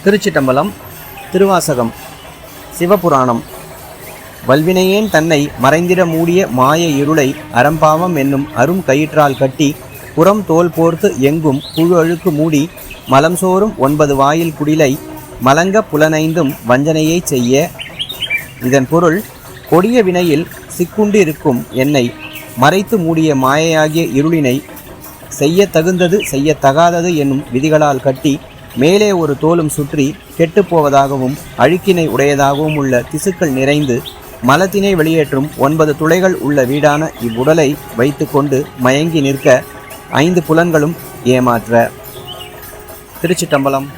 திருச்சிட்டம்பலம். திருவாசகம். சிவபுராணம். வல்வினையேன் தன்னை மறைந்திட மூடிய மாய இருளை அறம்பாவம் என்னும் அரும் கயிற்றால் கட்டி புறம் தோல் போர்த்து எங்கும் புழு அழுக்கு மூடி மலம் சோறும் 9 வாயில் குடிலை மலங்க புலனைந்தும் வஞ்சனையை செய்ய. இதன் பொருள், கொடிய வினையில் சிக்குண்டிருக்கும் என்னை மறைத்து மூடிய மாயையாகிய இருளினை செய்ய தகுந்தது செய்யத்தகாதது என்னும் விதிகளால் கட்டி மேலே ஒரு தோலும் சுற்றி கெட்டுப்போவதாகவும் அழுக்கினை உடையதாகவும் உள்ள திசுக்கள் நிறைந்து மலத்தினை வெளியேற்றும் 9 துளைகள் உள்ள வீடான இவ்வுடலை வைத்து கொண்டு மயங்கி நிற்க 5 புலன்களும் ஏமாற்ற. திருச்சிட்டம்பலம்.